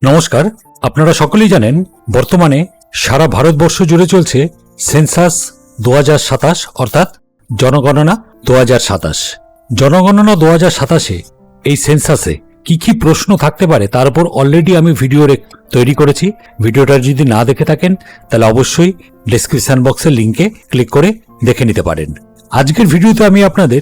নমস্কার। আপনারা সকলেই জানেন বর্তমানে সারা ভারতবর্ষ জুড়ে চলছে সেন্সাস 2027 অর্থাৎ জনগণনা 2027। জনগণনা 2027-এ এই সেন্সাসে কি কি প্রশ্ন থাকতে পারে তার উপর অলরেডি আমি ভিডিও তৈরি করেছি। ভিডিওটা যদি না দেখে থাকেন তাহলে অবশ্যই ডেসক্রিপশন বক্সের লিঙ্কে ক্লিক করে দেখে নিতে পারেন। আজকের ভিডিওতে আমি আপনাদের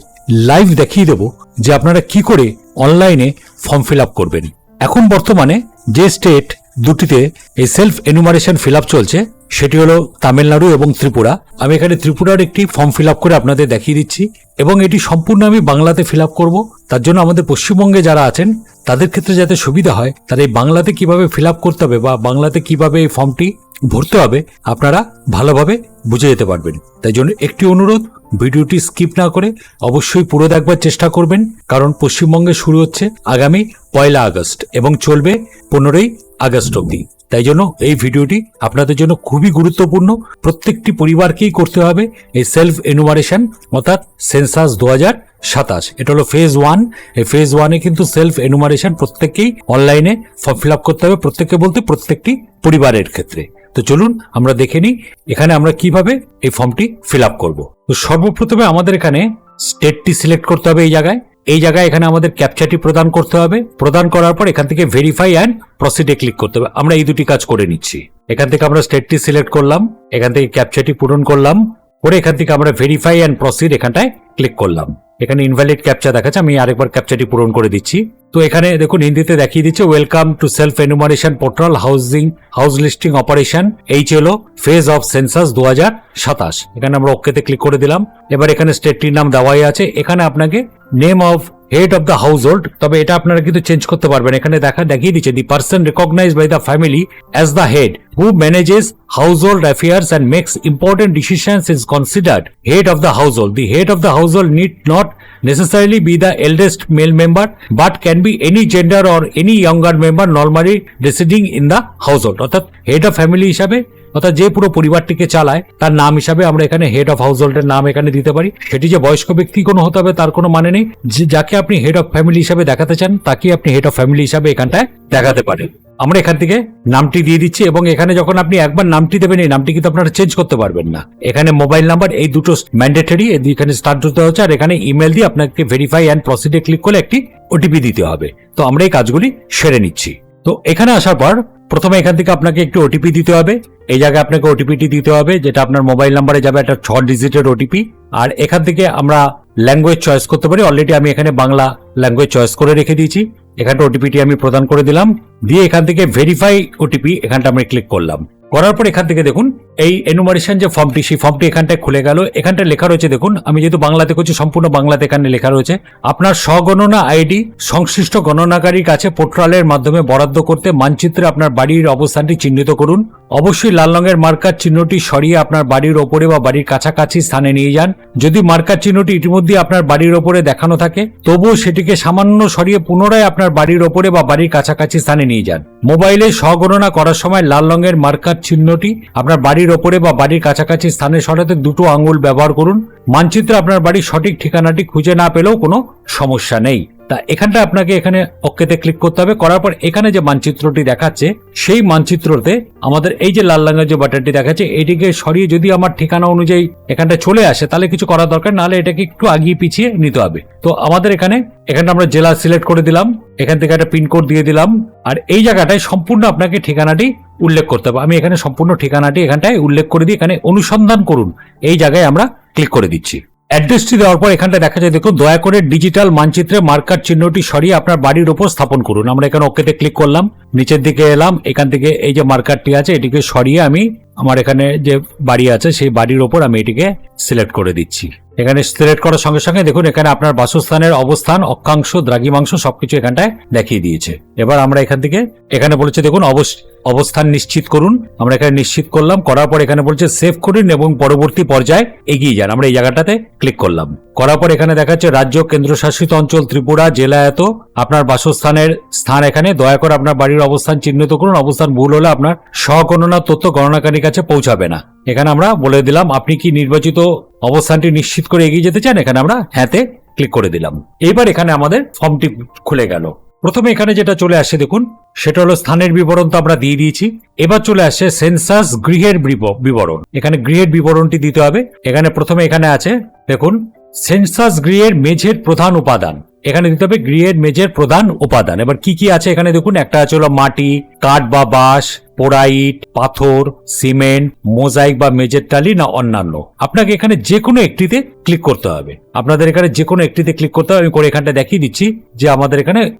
লাইভ দেখিয়ে দেব যে আপনারা কি করে অনলাইনে ফর্ম ফিল আপ করবেন। এখন বর্তমানে যে স্টেট দুটিতে এই সেলফ এনুমারেশন ফিল আপ চলছে সেটি হলো তামিলনাড়ু এবং ত্রিপুরা। আমি এখানে ত্রিপুরার একটি ফর্ম ফিল আপ করে আপনাদের দেখিয়ে দিচ্ছি এবং এটি সম্পূর্ণ আমি বাংলাতে ফিল আপ করবো। তার জন্য আমাদের পশ্চিমবঙ্গে যারা আছেন তাদের ক্ষেত্রে যাতে সুবিধা হয় তারা এই বাংলাতে কিভাবে ফিল আপ করতে হবে বা বাংলাতে কিভাবে এই ফর্মটি ভরতে হবে আপনারা ভালোভাবে বুঝে যেতে পারবেন। তাই জন্য একটি অনুরোধ, ভিডিওটি স্কিপ না করে অবশ্যই পুরো দেখবার চেষ্টা করবেন, কারণ পশ্চিমবঙ্গে শুরু হচ্ছে আগামী 1 আগস্ট এবং চলবে 15 আগস্ট অবধি। তাই জন্য এই ভিডিওটি আপনাদের জন্য খুবই গুরুত্বপূর্ণ। প্রত্যেকটি পরিবারকেই করতে হবে এই সেলফ এনুমারেশন অর্থাৎ সেন্সাস 2027। এটা হলো ফেজ 1। এই ফেজ 1-এ কিন্তু সেলফ এনুমারেশন প্রত্যেককেই অনলাইনে ফর্ম ফিল আপ করতে হবে, প্রত্যেককে বলতে প্রত্যেকটি পরিবারের ক্ষেত্রে। তো চলুন আমরা দেখে নিই এখানে আমরা কিভাবে এই ফর্মটি ফিল আপ করবো। তো সর্বপ্রথমে আমাদের এখানে স্টেটটি সিলেক্ট করতে হবে। এই জায়গায় এখানে আমাদের ক্যাপচাটি প্রদান করতে হবে। প্রদান করার পর এখান থেকে ভেরিফাই অ্যান্ড প্রসিডে ক্লিক করতে হবে। আমরা এই দুটি কাজ করে নিচ্ছি। এখান থেকে আমরা স্টেটটি সিলেক্ট করলাম, এখান থেকে ক্যাপচাটি পূরণ করলাম, পরে এখান থেকে আমরা ভেরিফাই অ্যান্ড প্রসিড এখানটায় ক্লিক করলাম। এখানে ইনভ্যালিড ক্যাপচা দেখাচ্ছে, আমি আরেকবার ক্যাপচাটি পূরণ করে দিচ্ছি। তো এখানে দেখুন হিন্দিতে দেখিয়ে দিচ্ছে welcome to self enumeration portal house listing operation. এই ছিল ফেজ অফ সেন্সাস 2027। এখানে আমরা ওকেতে ক্লিক করে দিলাম। এবার এখানে স্টেটটির নাম দেওয়াই আছে। এখানে আপনাকে name of head of the house hold, তবে এটা আপনারা কিন্তু চেঞ্জ করতে পারবেন। এখানে দেখিয়ে দিচ্ছে the person recognised by the family as the head who manages household affairs and makes important decisions is considered head of the household. The head of the household need not necessarily be the eldest male member but can be any gender or any younger member normally residing in the household. অর্থাৎ head of family হিসাবে অর্থাৎ যে পুরো পরিবারটিকে চালায় তার নাম হিসাবে আমরা এখানে হেড অফ হাউস হোল্ডের নাম এখানে দিতে পারি। সেটি যে বয়স্ক ব্যক্তি কোনো হতে হবে তার কোনো মানে নেই। যাকে আপনি হেড অফ ফ্যামিলি হিসাবে দেখাতে চান তাকে আপনি হেড অফ ফ্যামিলি হিসাবে এখানটায় দেখাতে পারেন। আমরা এখান থেকে নামটি দিয়ে দিচ্ছি এবং এখানে যখন আপনি একবার নামটি দেবেন এই নামটি কিন্তু আপনারা চেঞ্জ করতে পারবেন না। এখানে মোবাইল নাম্বার এই দুটো ম্যান্ডেটরি, এখানে স্টার্ট দিতে হচ্ছে আর এখানে ইমেল দিয়ে আপনাকে ভেরিফাই অ্যান্ড প্রসিডে ক্লিক করে একটি ওটিপি দিতে হবে। তো আমরা এই কাজগুলি সেরে নিচ্ছি। তো এখানে আসার পর প্রথমে এখান থেকে আপনাকে একটি ওটিপি দিতে হবে। এই জায়গায় আপনাকে ওটিপিটি দিতে হবে যেটা আপনার মোবাইল নাম্বারে যাবে, একটা 6 ডিজিটের ওটিপি। আর এখান থেকে আমরা ল্যাঙ্গুয়েজ চয়েস করতে পারি। অলরেডি আমি এখানে বাংলা ল্যাঙ্গুয়েজ চয়েস করে রেখে দিয়েছি। এখানটা ওটিপিটি আমি প্রদান করে দিলাম, দিয়ে এখান থেকে ভেরিফাই ওটিপি এখানটা আমি ক্লিক করলাম। করার পর এখান থেকে দেখুন এই এনুমারেশন যে ফর্মটি সেই ফর্মটি এখানটায় খুলে গেল। এখানটা লেখা রয়েছে, দেখুন আমি যেহেতু বাংলাতে করছি সম্পূর্ণ বাংলাতে এখানে লেখা রয়েছে আপনার স্বগণনা আইডি সংশ্লিষ্ট গণনাকারীর কাছে পোর্টালের মাধ্যমে বরাদ্দ করতে মানচিত্রে আপনার বাড়ির অবস্থানটি চিহ্নিত করুন। অবশ্যই লাল রঙের মার্কার চিহ্নটি সরিয়ে আপনার বাড়ির ওপরে বা বাড়ির কাছাকাছি স্থানে নিয়ে যান। যদি মার্কার চিহ্নটি ইতিমধ্যে আপনার বাড়ির ওপরে দেখানো থাকে তবুও সেটিকে সামান্য সরিয়ে পুনরায় আপনার বাড়ির ওপরে বা বাড়ির কাছাকাছি স্থানে নিয়ে যান। মোবাইলে স্বগণনা করার সময় লাল রঙের মার্কার চিহ্নটি আপনার বাড়ির ওপরে বা বাড়ির কাছাকাছি স্থানে সরাতে দুটো আঙুল ব্যবহার করুন। মানচিত্রে আপনার বাড়ির সঠিক ঠিকানাটি খুঁজে না পেলেও কোনো সমস্যা নেই। তা এখানটা আপনাকে এখানে ওকেতে ক্লিক করতে হবে। করার পর এখানে যে মানচিত্রটি দেখাচ্ছে সেই মানচিত্রতে আমাদের এই যে লাল রঙের যে বাটনটি দেখাচ্ছে এটিকে সরিয়ে যদি আমার ঠিকানা অনুযায়ী এখানটা চলে আসে তাহলে কিছু করার দরকার, নাহলে এটাকে একটু আগিয়ে পিছিয়ে নিতে হবে। তো আমাদের এখানে আমরা জেলা সিলেক্ট করে দিলাম, এখান থেকে একটা পিনকোড দিয়ে দিলাম আর এই জায়গাটায় সম্পূর্ণ আপনাকে ঠিকানাটি উল্লেখ করতে হবে। আমি এখানে সম্পূর্ণ ঠিকানাটি এখানটায় উল্লেখ করে দিই, এখানে অনুসন্ধান করুন এই জায়গায় আমরা ক্লিক করে দিচ্ছি। অ্যাড্রেসটি দেওয়ার পর এখানটা দেখা যায়, দেখুন দয়া করে ডিজিটাল মানচিত্রে মার্কার চিহ্নটি সরিয়ে আপনার বাড়ির ওপর স্থাপন করুন। আমরা এখানে ওকেতে ক্লিক করলাম, নিচের দিকে এলাম, এখান থেকে এই যে মার্কারটি আছে এটিকে সরিয়ে আমি আমার এখানে যে বাড়ি আছে সেই বাড়ির ওপর আমি এটিকে সিলেক্ট করে দিচ্ছি। এখানে সিলেক্ট করার সঙ্গে সঙ্গে দেখুন এখানে আপনার বাসস্থানের অবস্থান, অক্ষাংশ, দ্রাঘিমাংশ সবকিছু এখানটায় দেখিয়ে দিয়েছে। এবার আমরা এখান থেকে এখানে বলেছে দেখুন অবস্থান নিশ্চিত করুন। আমরা এখানে নিশ্চিত করলাম। করার পর এখানে বলছে সেভ করুন এবং পরবর্তী পর্যায়ে এগিয়ে যান। আমরা এই জায়গাটাতে ক্লিক করলাম। করার পর এখানে দেখাচ্ছে রাজ্য কেন্দ্রশাসিত অঞ্চল ত্রিপুরা, জেলা এত, আপনার বাসস্থানের স্থান এখানে, দয়া করে আপনার বাড়ির অবস্থান চিহ্নিত করুন। অবস্থান ভুল হলে আপনার স্বগণনার তথ্য গণনাকারীর কাছে পৌঁছাবে না। এখানে আমরা বলে দিলাম আপনি কি নির্বাচিত অবস্থানটি নিশ্চিত করে এগিয়ে যেতে চান, এখানে আমরা হ্যাঁতে ক্লিক করে দিলাম। এবার এখানে আমাদের ফর্মটি খুলে গেল। প্রথমে এখানে যেটা চলে আসছে দেখুন, সেটা হলো স্থানের বিবরণ তো আমরা দিয়ে দিয়েছি। এবার চলে আসছে সেন্সাস গৃহের বিবরণ। এখানে গৃহের বিবরণটি দিতে হবে। এখানে প্রথমে এখানে আছে দেখুন, সেন্সাস গৃহের মেঝের প্রধান উপাদান। এখানে দিতে হবে গৃহের মেঝের প্রধান উপাদান। এবার কি কি আছে এখানে দেখুন, একটা আছে হলো মাটি, কাঠ বা বাঁশ, পোড়াইট, পাথর, সিমেন্ট, মোজাইক বা মেঝের টালি না অন্যান্য। আপনাকে এখানে যে কোনো একটিতে ক্লিক করতে হবে। আপনাদের এখানে যে কোনো একটিতে ক্লিক করতে হবে। আমি করে এখানটা দেখিয়ে দিচ্ছি যে আমাদের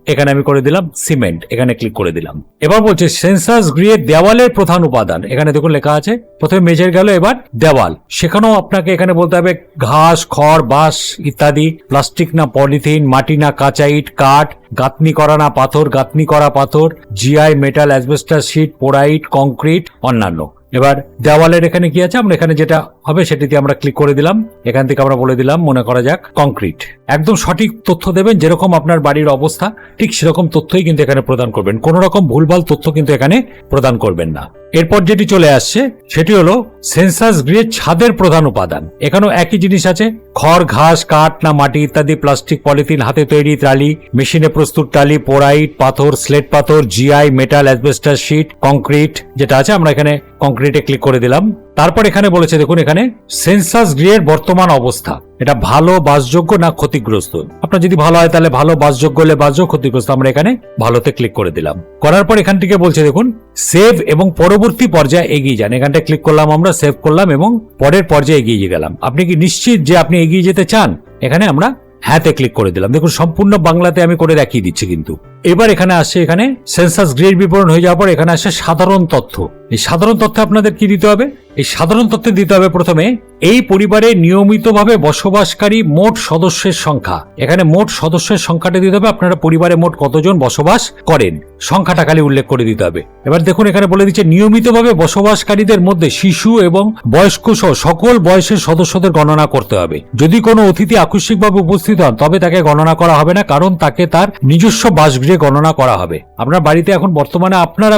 এখানে আমি করে দিলাম সিমেন্ট, এখানে ক্লিক করে দিলাম। এবার বলছে সেন্সাস গৃহের দেওয়ালের প্রধান উপাদান। এখানে দেখুন লেখা আছে, প্রথমে মেঝের গেল, এবার দেওয়াল। সেখানেও আপনাকে এখানে বলতে হবে ঘাস, খড়, বাঁশ ইত্যাদি, প্লাস্টিক না পলিথিন, মাটি না কাঁচা ইট, কাঠ, গাঁথনি করা না পাথর, গাঁথনি করা পাথর, জিআই, মেটাল, অ্যাসবেস্টাস শীট, পোড়াইট, কংক্রিট, অন্যান্য। এবার দেওয়ালের এখানে কি আছে, আমরা এখানে যেটা হবে সেটিতে আমরা ক্লিক করে দিলাম। এখান থেকে আমরা বলে দিলাম, মনে করা যাক কংক্রিট। একদম সঠিক তথ্য দেবেন, যেরকম আপনার বাড়ির অবস্থা ঠিক সেরকম তথ্যই কিন্তু এখানে প্রদান করবেন। কোন রকম ভুলভাল তথ্য কিন্তু এখানে প্রদান করবেন না। এরপর যেটি চলে আসছে সেটি হলো সেন্সাস গৃহের ছাদের প্রধান উপাদান। এখানেও একই জিনিস আছে, খড়, ঘাস, কাঠ না মাটি ইত্যাদি, প্লাস্টিক, পলিথিন, হাতে তৈরি টালি, মেশিনে প্রস্তুত টালি, পোড়াইট, পাথর, স্লেট পাথর, GI, metal, asbestos sheet, concrete যেটা আছে আমরা এখানে কংক্রিটে ক্লিক করে দিলাম। তারপর এখানে বলেছে দেখুন, এখানে সেন্সাস গৃহের বর্তমান অবস্থা, এটা ভালো, বাসযোগ্য না ক্ষতিগ্রস্ত। আপনার যদি ভালো হয় তাহলে ভালো, বাসযোগ্য হলে বাসযোগ্য, ক্ষতিগ্রস্ত আমরা এখানে ভালোতে ক্লিক করে দিলাম। করার পর এখান থেকে বলছে দেখুন সেভ এবং পরবর্তী পর্যায়ে এগিয়ে যান। এখানটা ক্লিক করলাম, আমরা সেভ করলাম এবং পরের পর্যায়ে এগিয়ে গেলাম। আপনি কি নিশ্চিত যে আপনি এগিয়ে যেতে চান? এখানে আমরা হ্যাঁতে ক্লিক করে দিলাম। দেখুন সম্পূর্ণ বাংলাতে আমি করে দেখিয়ে দিচ্ছি কিন্তু। এবার এখানে আসছে, এখানে সেন্সাস গৃহের বিবরণ হয়ে যাওয়ার পর এখানে আসছে সাধারণ তথ্য। এই সাধারণ তথ্যে আপনাদের কি দিতে হবে? এই সাধারণ তথ্যে দিতে হবে প্রথমে এই পরিবারে নিয়মিতভাবে বসবাসকারী মোট সদস্যের সংখ্যা। এখানে মোট সদস্যের সংখ্যাটা দিতে হবে, আপনারা পরিবারে মোট কতজন বসবাস করেন সংখ্যাটা খালি উল্লেখ করে দিতে হবে। এবার দেখুন এখানে বলে দিচ্ছে নিয়মিতভাবে বসবাসকারীদের মধ্যে শিশু এবং বয়স্ক সহ সকল বয়সের সদস্যদের গণনা করতে হবে। যদি কোনো অতিথি আকস্মিকভাবে উপস্থিত হন তবে তাকে গণনা করা হবে না, কারণ তাকে তার নিজস্ব বাসগৃহে গণনা করা হবে। আপনার বাড়িতে এখন বর্তমানে আপনারা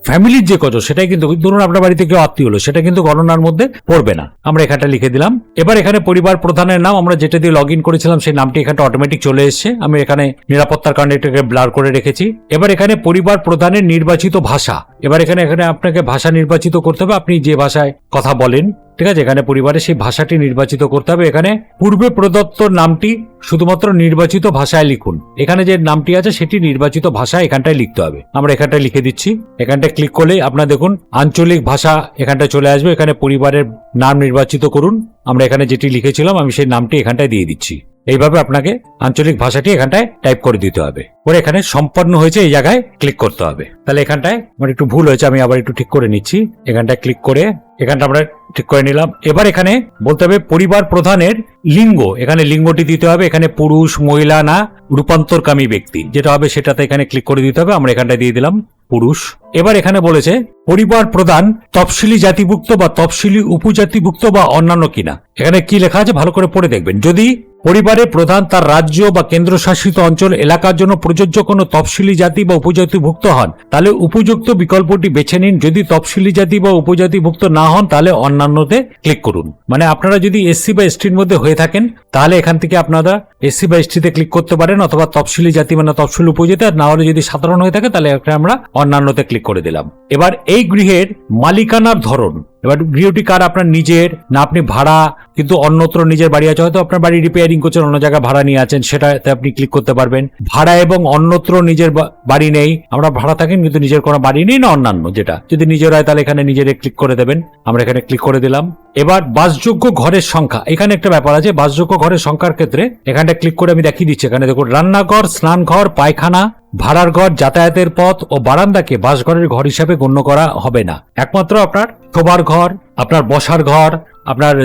ফ্যামিলির যে কত সেটাই কিন্তু, ধরুন আপনার বাড়িতে কেউ আত্মীয় হলো, সেটা কিন্তু গণনার মধ্যে পড়বে না। আমরা এখানটা লিখে দিলাম। এবার এখানে পরিবার প্রধানের নাম, আমরা যেটা দিয়ে লগ ইন করেছিলাম সেই নামটি এখানটা অটোমেটিক চলে এসেছে। আমি এখানে নিরাপত্তার কারণে এটাকে ব্লার করে রেখেছি। এবার এখানে পরিবার প্রধানের নির্বাচিত ভাষা। এবার এখানে আপনাকে ভাষা নির্বাচিত করতে হবে, আপনি যে ভাষায় কথা বলেন, ঠিক আছে, এখানে পরিবারে সেই ভাষাটি নির্বাচিত করতে হবে। এখানে পূর্বে প্রদত্ত নামটি শুধুমাত্র নির্বাচিত ভাষায় লিখুন। এখানে যে নামটি আছে সেটি নির্বাচিত ভাষা এখানটায় লিখতে হবে। আমরা এখানটায় লিখে দিচ্ছি। এখানটায় ক্লিক করলে আপনার দেখুন আঞ্চলিক ভাষা এখানটায় চলে আসবে। এখানে পরিবারের নাম নির্বাচিত করুন। আমরা এখানে যেটি লিখেছিলাম আমি সেই নামটি এখানটায় দিয়ে দিচ্ছি। এইভাবে আপনাকে আঞ্চলিক ভাষাটি এখানটায় টাইপ করে দিতে হবে। পরে এখানে সম্পন্ন হয়েছে এই জায়গায় ক্লিক করতে হবে। তাহলে এখানটায় আমার একটু ভুল হয়েছে, আমি আবার একটু ঠিক করে নিচ্ছি। এখানটায় ক্লিক করে এখানটা আমরা ঠিক করে নিলাম। এবার এখানে বলতে হবে পরিবার প্রধানের লিঙ্গ। এখানে লিঙ্গটি দিতে হবে। এখানে পুরুষ, মহিলা না রূপান্তরকামী ব্যক্তি যেটা হবে সেটাতে এখানে ক্লিক করে দিতে হবে। আমরা এখানটায় দিয়ে দিলাম পুরুষ। এবার এখানে বলেছে পরিবার প্রধান তফসিলি জাতিভুক্ত বা তফসিলি উপজাতিভুক্ত বা অন্যান্য কিনা। এখানে কি লেখা আছে ভালো করে পড়ে দেখবেন। যদি পরিবারের প্রধান তার রাজ্য বা কেন্দ্রশাসিত অঞ্চল এলাকার জন্য প্রযোজ্য কোনো তফসিলি জাতি বা উপজাতিভুক্ত হন তাহলে উপযুক্ত বিকল্পটি বেছে নিন। যদি তফসিলি জাতি বা উপজাতিভুক্ত না হন তাহলে অন্যান্যতে ক্লিক করুন। মানে আপনারা যদি এসসি বা এসটির মধ্যে হয়ে থাকেন তাহলে এখান থেকে আপনারা এসসি বা এসটিতে ক্লিক করতে পারেন, অথবা তফসিলি জাতি মানে তফসিলি উপজাতি, আর না হলে যদি সাধারণ হয়ে থাকে তাহলে আমরা অন্যান্যতে ক্লিক করে দিলাম। এবার এই গৃহের মালিকানার ধরন, এবার গৃহটি কার, আপনার নিজের না আপনি ভাড়া, কিন্তু অন্যত্র নিজের বাড়ি আছে, হয়তো আপনার বাড়ি রিপেয়ারিং করছেন, অন্য জায়গায় ভাড়া নিয়ে আছেন, সেটাতে আপনি ক্লিক করতে পারবেন। ভাড়া এবং অন্যত্র নিজের বাড়ি নেই, আমরা ভাড়া থাকেন কিন্তু নিজের কোনো বাড়ি নেই না অন্যান্য, যেটা যদি নিজের হয় তাহলে এখানে নিজের ক্লিক করে দেবেন। আমরা এখানে ক্লিক করে দিলাম। এবার বাসযোগ্য ঘরের সংখ্যা, এখানে একটা ব্যাপার আছে। বাসযোগ্য ঘরের সংখ্যার ক্ষেত্রে এখানটা ক্লিক করে আমি দেখিয়ে দিচ্ছি। এখানে দেখুন রান্নাঘর, স্নানঘর, পায়খানা, ভাড়ার ঘর, যাতায়াতের পথ ও বারান্দাকে বাসঘরের ঘর হিসাবে গণ্য করা হবে না। একমাত্র আপনার শোবার ঘর, আপনার বসার ঘর, আপনার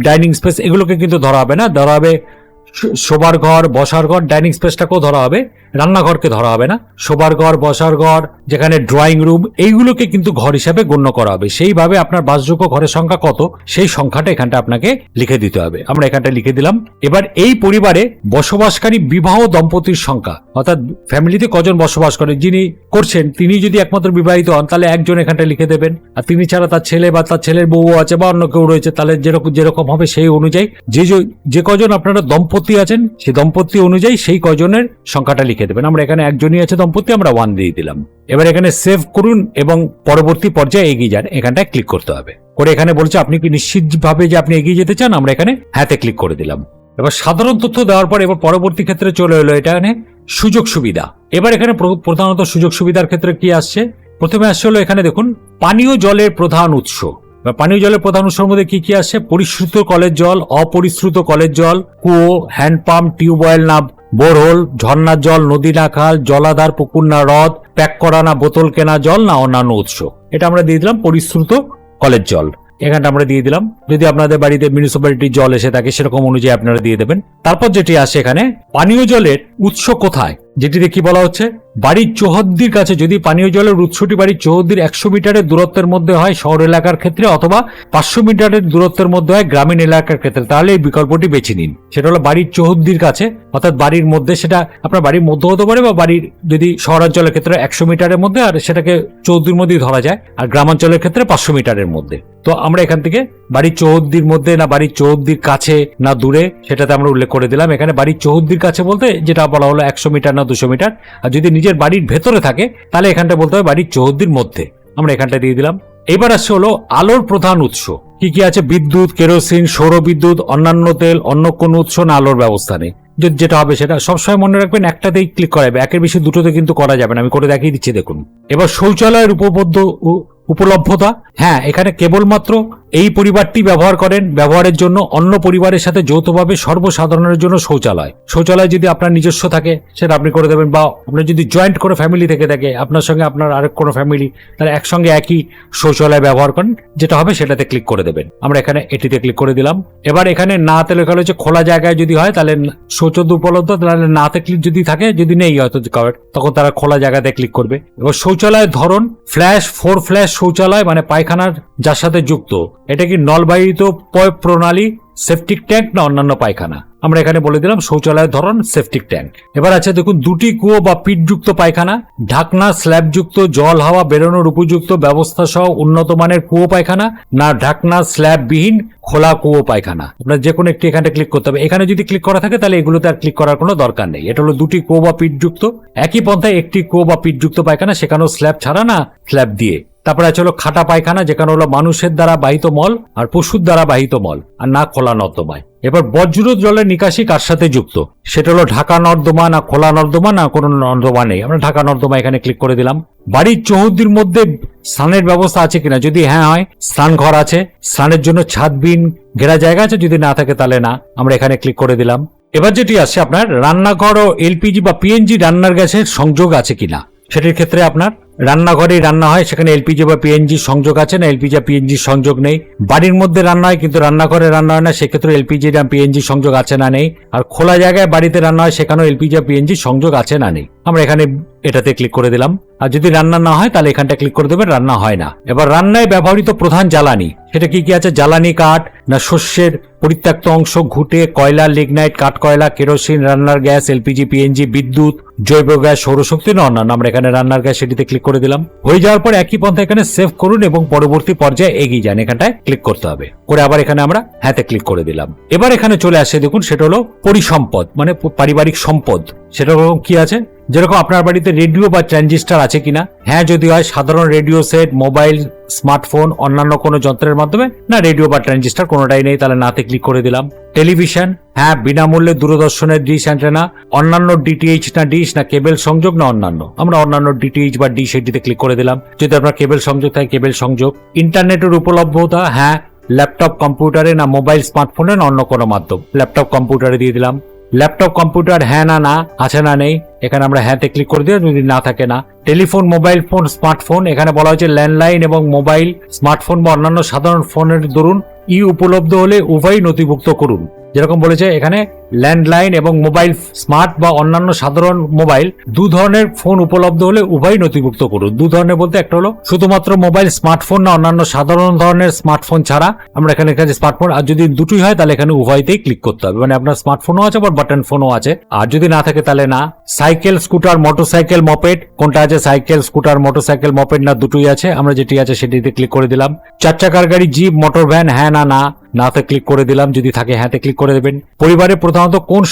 ডাইনিং স্পেস এগুলোকে কিন্তু ধরা হবে না। ধরা হবে শোবার ঘর, বসার ঘর, ডাইনিং স্পেসটাকেও ধরা হবে, রান্নাঘরকে ধরা হবে না। শোবার ঘর, বসার ঘর, যেখানে ড্রয়িং রুম, এইগুলোকে কিন্তু ঘর হিসাবে গণ্য করা হবে। সেইভাবে আপনার বাসযোগ্য ঘরের সংখ্যা কত সেই সংখ্যাটা এখানটা আপনাকে লিখে দিতে হবে। আমরা এখানটা লিখে দিলাম। এবার এই পরিবারে বসবাসকারী বিবাহ দম্পতির সংখ্যা, অর্থাৎ ফ্যামিলিতে কজন বসবাস করে, যিনি করছেন তিনি যদি একমাত্র বিবাহিত হন তাহলে একজন এখানটা লিখে দেবেন। আর তিনি ছাড়া তার ছেলে বা তার ছেলের বউ আছে বা অন্য কেউ রয়েছে, তাহলে যেরকম হবে সেই অনুযায়ী যে কজন আপনারা দম্পতি আছেন সেই দম্পতি অনুযায়ী সেই কজনের সংখ্যাটা লিখে লিখে দেবেন। আমরা এখানে একজনই আছে দম্পতি, আমরা 1 দিয়ে দিলাম। এবার এখানে সেভ করুন এবং পরবর্তী পর্যায়ে এগিয়ে যান, এখানটায় ক্লিক করতে হবে। করে এখানে বলছে আপনি কি নিশ্চিতভাবে যে আপনি এগিয়ে যেতে চান, আমরা এখানে হ্যাঁতে ক্লিক করে দিলাম। এবার সাধারণ তথ্য দেওয়ার পর এবার পরবর্তী ক্ষেত্রে চলে এলো এটা এখানে সুযোগ সুবিধা। এবার এখানে প্রধানত সুযোগ সুবিধার ক্ষেত্রে কি আসছে, প্রথমে আসছে হলো এখানে দেখুন পানীয় জলের প্রধান উৎস। পানীয় জলের প্রধান উৎসের মধ্যে কি কি আসছে, পরিশ্রুত কলের জল, অপরিশ্রুত কলের জল, কুয়ো, হ্যান্ডপাম্প, টিউবওয়েল না বোরহোল, ঝর্ণার জল, নদী না খাল, জলাধার, পুকুর না হ্রদ, প্যাক করা না বোতল কেনা জল না অন্যান্য উৎস। এটা আমরা দিয়ে দিলাম পরিশ্রুত কলের জল, এখানটা আমরা দিয়ে দিলাম। যদি আপনাদের বাড়িতে মিউনিসিপ্যালিটির জল এসে থাকে সেরকম অনুযায়ী আপনারা দিয়ে দেবেন। তারপর যেটি আসে এখানে পানীয় জলের উৎস কোথায়, যেটিতে কি বলা হচ্ছে বাড়ির চৌহদ্দির কাছে যদি পানীয় জলের উৎসটি বাড়ির চৌহদ্দির 100 মিটারের দূরত্বের মধ্যে হয় শহর এলাকার ক্ষেত্রে, অথবা 500 মিটারের দূরত্বের মধ্যে হয় গ্রামীণ এলাকার ক্ষেত্রে, তাহলে এই বিকল্পটি বেছে নিন। সেটা হলো বাড়ির চৌহদ্দির কাছে, অর্থাৎ বাড়ির মধ্যে, সেটা আপনার বাড়ির মধ্যে হতে পারে বা বাড়ির যদি শহরাঞ্চলের ক্ষেত্রে 100 মিটারের মধ্যে, আর সেটাকে চৌহদ্দির মধ্যেই ধরা যায়, আর গ্রামাঞ্চলের ক্ষেত্রে 500 মিটারের মধ্যে। তো আমরা এখান থেকে বাড়ির চৌহদ্দির মধ্যে না বাড়ির চৌহদ্দির কাছে না দূরে সেটাতে আমরা উল্লেখ করে দিলাম। এখানে বাড়ির চৌহদ্দির কাছে বলতে যেটা বলা হলো 100 মিটার না 200 মিটার, আর যদি নিজের বাড়ির ভেতরে থাকে তাহলে এখানটা বলতে হবে বাড়ির চৌহদ্দির মধ্যে, আমরা এখানটা দিয়ে দিলাম। এবার আসছে হলো আলোর প্রধান উৎস কি কি আছে, বিদ্যুৎ, কেরোসিন, সৌর বিদ্যুৎ, অন্যান্য তেল, অন্য কোন উৎস না আলোর ব্যবস্থা নেই। যেটা হবে সেটা সবসময় মনে রাখবেন, একটাতেই ক্লিক করা যাবে, একের বেশি দুটোতে কিন্তু করা যাবে না। আমি করে দেখিয়ে দিচ্ছি দেখুন। এবার শৌচালয়ের উপলব্ধতা, হ্যাঁ এখানে কেবলমাত্র এই পরিবারটি ব্যবহার করেন, ব্যবহারের জন্য অন্য পরিবারের সাথে যৌথভাবে সর্বসাধারণের জন্য শৌচালয় যদি আপনার নিজস্ব থাকে সেটা আপনি করে দেবেন, বা আপনার যদি জয়েন্ট কোনো ফ্যামিলি থেকে থাকে আপনার সঙ্গে আপনার আরেক কোনো ফ্যামিলি, তাহলে একসঙ্গে একই শৌচালয় ব্যবহার করেন, যেটা হবে সেটাতে ক্লিক করে দেবেন। আমরা এখানে এটিতে ক্লিক করে দিলাম। এবার এখানে নাতে লেখা হচ্ছে খোলা জায়গায় যদি হয় তাহলে শৌচালয় উপলব্ধ, তাহলে নাতে ক্লিক যদি থাকে, যদি নেই হয়তো তখন তারা খোলা জায়গাতে ক্লিক করবে। এবার শৌচালয়ের ধরন, ফ্ল্যাশ 4 ফ্ল্যাশ শৌচালয় মানে পায়খানার যার সাথে যুক্ত, এটা কি নলবাহিত পয় প্রণালী, সেপটিক ট্যাঙ্ক না অন্যান্য পায়খানা, আমরা এখানে বলে দিলাম শৌচালয়ের ধরন সেপটিক ট্যাঙ্ক। এবার আছে দেখুন দুটি কুয়ো বা পিঠযুক্ত পায়খানা, ঢাকনা স্ল্যাবযুক্ত, জল হাওয়া বেরোনোর উপযুক্ত ব্যবস্থা সহ উন্নত মানের কুয়ো পায়খানা না ঢাকনা স্ল্যাববিহীন খোলা কুয়ো পায়খানা। আপনার যে কোনো একটি এখানে ক্লিক করতে হবে। এখানে যদি ক্লিক করা থাকে তাহলে এগুলোতে আর ক্লিক করার কোনো দরকার নেই। এটা হলো দুটি কুয়ো বা পিঠযুক্ত, একই পন্থায় একটি কুয়ো বা পিঠযুক্ত পায়খানা, সেখানেও স্ল্যাব ছাড়া না স্ল্যাব দিয়ে। তারপরে আছে হলো খাটা পায়খানা, যেখানে হলো মানুষের দ্বারা বাহিত মল আর পশুর দ্বারা বাহিত মল, আর না খোলা নর্দমায়। এবার বজ্র জলের নিকাশি কার সাথে যুক্ত, সেটা হলো ঢাকা নর্দমা না খোলা নর্দমা না কোনো নর্দমা নেই, আমরা ঢাকা নর্দমা এখানে ক্লিক করে দিলাম। বাড়ির চৌহদ্দির মধ্যে স্নানের ব্যবস্থা আছে কিনা, যদি হ্যাঁ হয় স্নান ঘর আছে, স্নানের জন্য ছাদবিন ঘেরা জায়গা আছে, যদি না থাকে তাহলে না, আমরা এখানে ক্লিক করে দিলাম। এবার যেটি আসছে আপনার রান্নাঘর ও এলপিজি বা পিএনজি রান্নার গ্যাসের সংযোগ আছে কিনা, সেটির ক্ষেত্রে আপনার রান্নাঘরেই রান্না হয়, সেখানে এলপিজি বা পিএনজি সংযোগ আছে না, এলপিজি বা পিএনজি সংযোগ নেই। বাড়ির মধ্যে রান্না হয় কিন্তু রান্নাঘরে রান্না হয় না, সেক্ষেত্রে এলপিজি না পিএনজি সংযোগ আছে না নেই। আর খোলা জায়গায় বাড়িতে রান্না হয় সেখানেও এলপিজি বা পিএনজি সংযোগ আছে না নেই, আমরা এখানে এটাতে ক্লিক করে দিলাম। আর যদি রান্না না হয় তাহলে এখানটা ক্লিক করে দেবেন, রান্না হয় না। এবার রান্নায় ব্যবহৃত প্রধান জ্বালানি, সেটা কি কি আছে, জ্বালানি কাঠ না শস্যের পরিত্যক্ত অংশ, ঘুঁটে, কয়লা, লিগনাইট, কাঠকয়লা, কেরোসিন, রান্নার গ্যাস, এলপিজি, পিএনজি, বিদ্যুৎ, জৈব গ্যাস, সৌরশক্তি না অন্যান্য, আমরা এখানে রান্নার গ্যাস সেটিতে ক্লিক করে দিলাম। হয়ে যাওয়ার পর একই পন্থা এখানে সেভ করুন এবং পরবর্তী পর্যায়ে এগিয়ে যান, এখানটায় ক্লিক করতে হবে। করে আবার এখানে আমরা হ্যাঁতে ক্লিক করে দিলাম। এবার এখানে চলে আসে দেখুন, সেটা হলো পরিসম্পদ মানে পারিবারিক সম্পদ। সেটা কি আছে, যেরকম আপনার বাড়িতে রেডিও বা ট্রানজিস্টার আছে কিনা, হ্যাঁ যদি হয় সাধারণ রেডিও সেট, মোবাইল, স্মার্টফোন, অন্যান্য কোনো যন্ত্রের মাধ্যমে, না রেডিও বা ট্রানজিস্টার কোনোটাই নেই, তাহলে নাতে ক্লিক করে দিলাম। টেলিভিশন, হ্যাঁ বিনামূল্যে দূরদর্শনের ডিশ অ্যান্টেনা, অন্যান্য ডিটিএইচ না ডিশ না কেবল সংযোগ না অন্যান্য, আমরা অন্যান্য ডিটিএইচ বা ডিশ এটিতে ক্লিক করে দিলাম। যদি আপনার কেবল সংযোগ থাকে কেবল সংযোগ। ইন্টারনেটের উপলব্ধতা, হ্যাঁ ল্যাপটপ কম্পিউটারে না মোবাইল স্মার্টফোনে না অন্য কোনো মাধ্যম, ল্যাপটপ কম্পিউটারে দিয়ে দিলাম। ল্যাপটপ কম্পিউটার হ্যাঁ না না আছে না নেই, এখানে আমরা হ্যাঁতে ক্লিক করে দিলাম, যদি না থাকে না। টেলিফোন, মোবাইল ফোন, স্মার্টফোন, এখানে বলা হয়েছে ল্যান্ডলাইন এবং মোবাইল, স্মার্টফোন বা অন্যান্য সাধারণ ফোনের দরুন উপলব্ধ হলে উভয় নথিভুক্ত করুন। যেরকম বলেছে এখানে ল্যান্ডলাইন এবং মোবাইল, স্মার্ট বা অন্যান্য সাধারণ মোবাইল, দু ধরনের ফোন উপলব্ধ হলে উভয় নথিভুক্ত করুন। দু ধরনের বলতে একটা হলো শুধুমাত্র মোবাইল স্মার্টফোন না অন্যান্য সাধারণ ধরনের স্মার্টফোন ছাড়া, আমরা এখানে এখানে স্মার্টফোন, আর যদি দুটোই হয় তাহলে এখানে উভয়তেই ক্লিক করতে হবে, মানে আপনার স্মার্টফোনও আছে আবার বাটন ফোনও আছে। আর যদি না থাকে তাহলে না। সাইকেল, স্কুটার, মোটরসাইকেল, মপেড, কোনটা আছে, সাইকেল, স্কুটার, মোটরসাইকেল, মপেড না দুটোই আছে, আমরা যেটি আছে সেটিতে ক্লিক করে দিলাম। 4 চাকার গাড়ি, জিপ, মোটর ভ্যান, হ্যাঁ না না, নাতে ক্লিক করে দিলাম, যদি থাকে হ্যাঁতে ক্লিক করে দেবেন। পরিবারের প্রধান সাধারণত কোন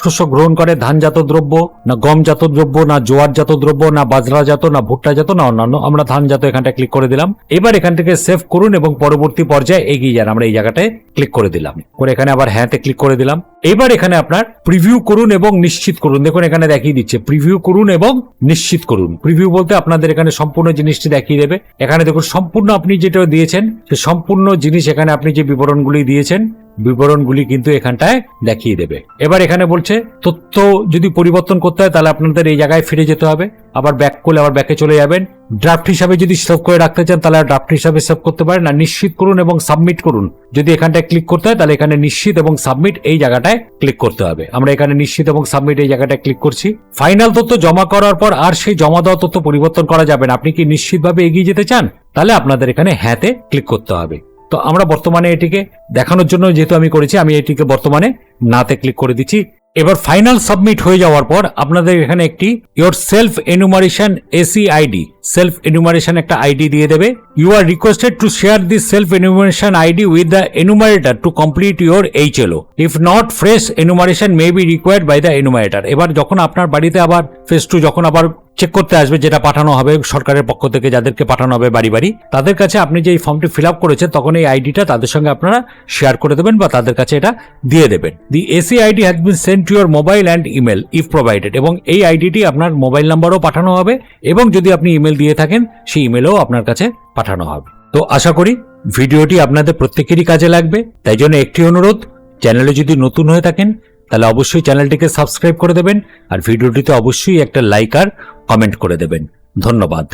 শস্য গ্রহণ করে, ধানজাত দ্রব্য না গমজাত দ্রব্য না জোয়ারজাত দ্রব্য না বাজরাজাত না ভুট্টাজাত না অন্যান্য। আমরা ধানজাত এখানটা ক্লিক করে দিলাম। এবার এখান থেকে সেভ করুন এবং পরবর্তী পর্যায়ে এগিয়ে যান। আমরা এই জায়গাটায় ক্লিক করে দিলাম, করে এখানে আবার হ্যাঁতে ক্লিক করে দিলাম। এবার এখানে আপনার প্রিভিউ করুন এবং নিশ্চিত করুন। দেখুন এখানে দেখিয়ে দিচ্ছে প্রিভিউ করুন এবং নিশ্চিত করুন। প্রিভিউ বলতে আপনাদের এখানে সম্পূর্ণ জিনিসটি দেখিয়ে দেবে। এখানে দেখুন সম্পূর্ণ আপনি যেটা দিয়েছেন সে সম্পূর্ণ জিনিস এখানে আপনি যে বিবরণগুলি দিয়েছেন বিবরণগুলি কিন্তু এখানটায় দেখিয়ে দেবে। এবার এখানে বলছে তথ্য যদি পরিবর্তন করতে হয় তাহলে আপনাদের এই জায়গায় ফিরে যেতে হবে, আবার ব্যাক করলে আবার ব্যাকে চলে যাবেন। ড্রাফট হিসাবে যদি সেভ করে রাখতে চান তাহলে ড্রাফট হিসাবে সেভ করতে পারেন। আর নিশ্চিত করুন এবং সাবমিট করুন যদি এখানটায় ক্লিক করতে হয় তাহলে এখানে নিশ্চিত এবং সাবমিট এই জায়গাটায় ক্লিক করতে হবে। আমরা এখানে নিশ্চিত এবং সাবমিট এই জায়গাটায় ক্লিক করছি। ফাইনাল তথ্য জমা করার পর আর সেই জমা দেওয়া তথ্য পরিবর্তন করা যাবে না। আপনি কি নিশ্চিতভাবে এগিয়ে যেতে চান তাহলে আপনাদের এখানে হ্যাঁতে ক্লিক করতে হবে। তো আমরা বর্তমানে এটিকে দেখানোর জন্য যেহেতু আমি করেছি আমি এটিকে বর্তমানে নাতে ক্লিক করে দিচ্ছি। এবার ফাইনাল সাবমিট হয়ে যাওয়ার পর আপনাদের এখানে একটি your self enumeration SE ID, self enumeration একটা আইডি দিয়ে দেবে। You are requested to share this self enumeration ID with the enumerator to complete your HLO. If not fresh enumeration may be required by the enumerator. এবার যখন আপনার বাড়িতে আবার phase 2 যখন আবার চেক করতে আসবে, যেটা পাঠানো হবে সরকারের পক্ষ থেকে, যাদেরকে পাঠানো হবে বাড়ি বাড়ি, তাদের কাছে আপনি যে এই ফর্মটি ফিল আপ করেছেন তখন এই আইডিটা তাদের সঙ্গে আপনারা শেয়ার করে দেবেন বা তাদের কাছে এটা দিয়ে দেবেন। The SE ID has been sent to your mobile and email if provided. এবং এই আইডিটি আপনার মোবাইল নাম্বারও পাঠানো হবে এবং যদি আপনি ইমেল দিয়ে থাকেন সেই ইমেলও আপনার কাছে পাঠানো হবে। তো আশা করি ভিডিওটি আপনাদের প্রত্যেকেরই কাজে লাগবে। তাই জন্য একটি অনুরোধ, চ্যানেলে যদি নতুন হয়ে থাকেন তাহলে অবশ্যই চ্যানেলটিকে সাবস্ক্রাইব করে দেবেন আর ভিডিওটিতে অবশ্যই একটা লাইক আর কমেন্ট করে দেবেন। ধন্যবাদ।